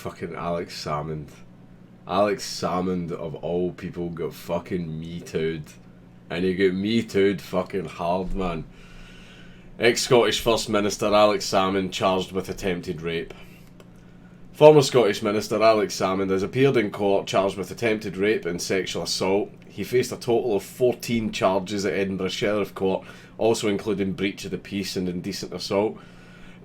fucking Alex Salmond. Alex Salmond, of all people, got fucking MeToo'd. And he got MeToo'd fucking hard, man. Ex-Scottish First Minister Alex Salmond charged with attempted rape. Former Scottish Minister Alex Salmond has appeared in court charged with attempted rape and sexual assault. He faced a total of 14 charges at Edinburgh Sheriff Court, also including breach of the peace and indecent assault.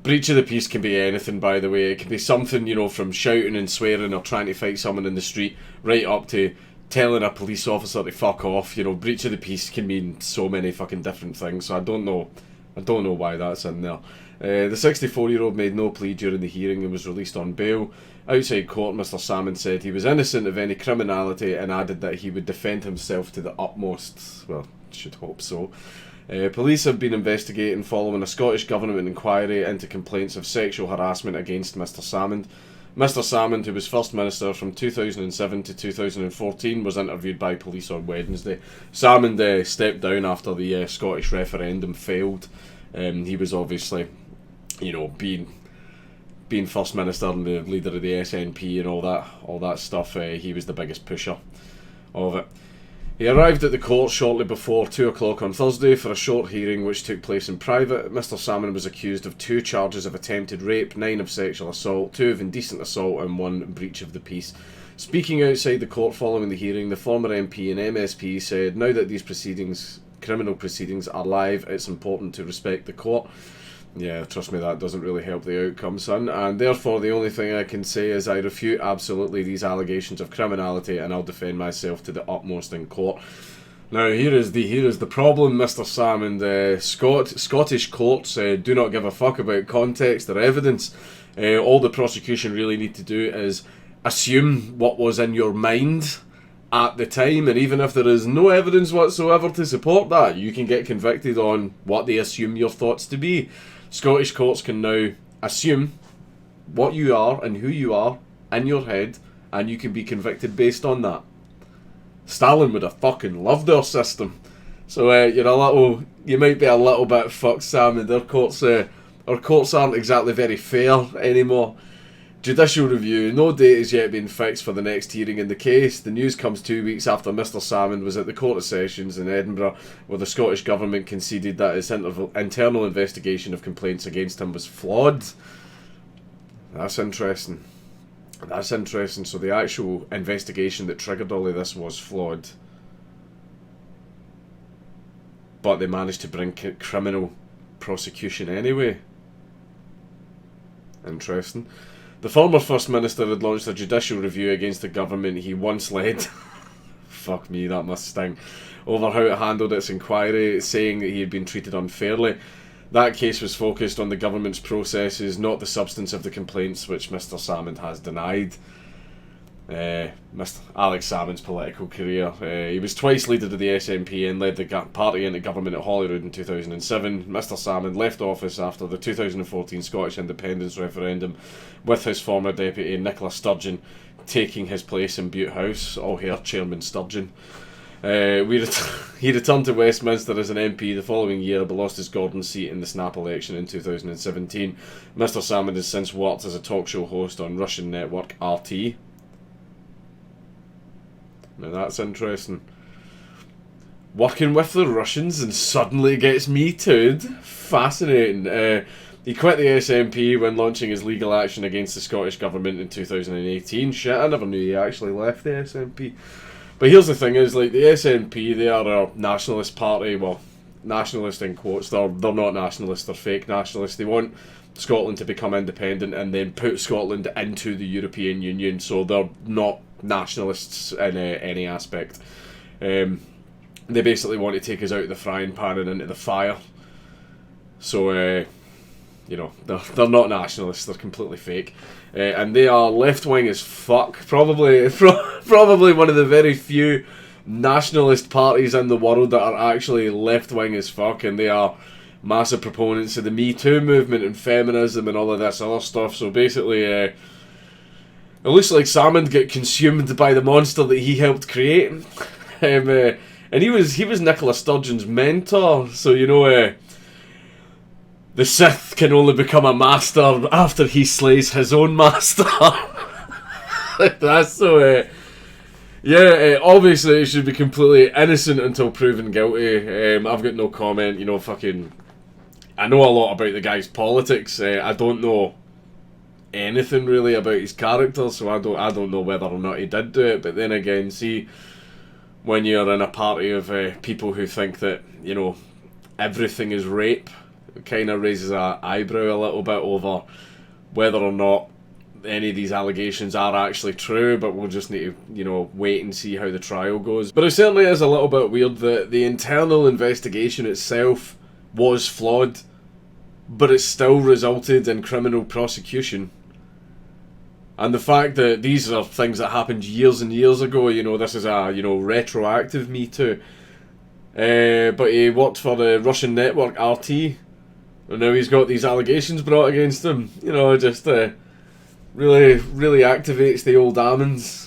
Breach of the peace can be anything, by the way. It can be something, you know, from shouting and swearing or trying to fight someone in the street, right up to telling a police officer to fuck off. You know, breach of the peace can mean so many fucking different things, so I don't know why that's in there. The 64-year-old made no plea during the hearing and was released on bail. Outside court, Mr. Salmond said he was innocent of any criminality and added that he would defend himself to the utmost. Well, should hope so. Police have been investigating following a Scottish Government inquiry into complaints of sexual harassment against Mr. Salmond. Mr. Salmond, who was First Minister from 2007 to 2014, was interviewed by police on Wednesday. Salmond stepped down after the Scottish referendum failed. He was obviously, you know, being First Minister and the leader of the SNP and all that stuff. He was the biggest pusher of it. He arrived at the court shortly before 2 o'clock on Thursday for a short hearing which took place in private. Mr. Salmond was accused of 2 charges of attempted rape, 9 of sexual assault, 2 of indecent assault and 1 breach of the peace. Speaking outside the court following the hearing, the former MP and MSP said, "Now that these criminal proceedings are live, it's important to respect the court." Yeah, trust me, that doesn't really help the outcome, son. "And therefore, the only thing I can say is I refute absolutely these allegations of criminality, and I'll defend myself to the utmost in court." Now, here is the problem, Mr. Salmond. Scottish courts do not give a fuck about context or evidence. All the prosecution really need to do is assume what was in your mind at the time, and even if there is no evidence whatsoever to support that, you can get convicted on what they assume your thoughts to be. Scottish courts can now assume what you are and who you are in your head, and you can be convicted based on that. Stalin would have fucking loved our system. So you might be a little bit fucked, Sam, and our courts aren't exactly very fair anymore. Judicial review. No date has yet been fixed for the next hearing in the case. The news comes 2 weeks after Mr. Salmond was at the Court of Sessions in Edinburgh, where the Scottish Government conceded that its internal investigation of complaints against him was flawed. That's interesting. So the actual investigation that triggered all of this was flawed. But they managed to bring criminal prosecution anyway. Interesting. The former First Minister had launched a judicial review against the government he once led. Fuck me, that must sting. Over how it handled its inquiry, saying that he had been treated unfairly. That case was focused on the government's processes, not the substance of the complaints, which Mr. Salmond has denied. Mr. Alex Salmond's political career. He was twice leader of the SNP and led the party into government at Holyrood in 2007. Mr. Salmond left office after the 2014 Scottish independence referendum, with his former deputy Nicola Sturgeon taking his place in Bute House. All hail Chairman Sturgeon. He returned to Westminster as an MP the following year, but lost his Gordon seat in the snap election in 2017. Mr. Salmond has since worked as a talk show host on Russian network RT. Now that's interesting. Working with the Russians and suddenly gets MeToo'd. Fascinating. He quit the SNP when launching his legal action against the Scottish Government in 2018. Shit, I never knew he actually left the SNP. But here's the thing is, like, the SNP, they are a nationalist party. Well, nationalist in quotes. They're not nationalists, they're fake nationalists. They want Scotland to become independent and then put Scotland into the European Union, so they're not nationalists in any aspect. They basically want to take us out of the frying pan and into the fire. So, they're not nationalists, they're completely fake. And they are left-wing as fuck. Probably one of the very few nationalist parties in the world that are actually left-wing as fuck, and they are massive proponents of the MeToo movement and feminism and all of this other stuff. So basically, it looks like Salmond got consumed by the monster that he helped create. And he was Nicola Sturgeon's mentor, so the Sith can only become a master after he slays his own master. That's so. Yeah, obviously he should be completely innocent until proven guilty. I've got no comment. You know, fucking. I know a lot about the guy's politics. I don't know anything really about his character, so I don't know whether or not he did do it. But then again, see, when you're in a party of people who think that, you know, everything is rape, it kind of raises an eyebrow a little bit over whether or not any of these allegations are actually true, but we'll just need to, you know, wait and see how the trial goes. But it certainly is a little bit weird that the internal investigation itself was flawed, but it still resulted in criminal prosecution. And the fact that these are things that happened years and years ago, you know, this is a, you know, retroactive Me Too. But he worked for the Russian network RT, and now he's got these allegations brought against him. You know, just really, really activates the old almonds.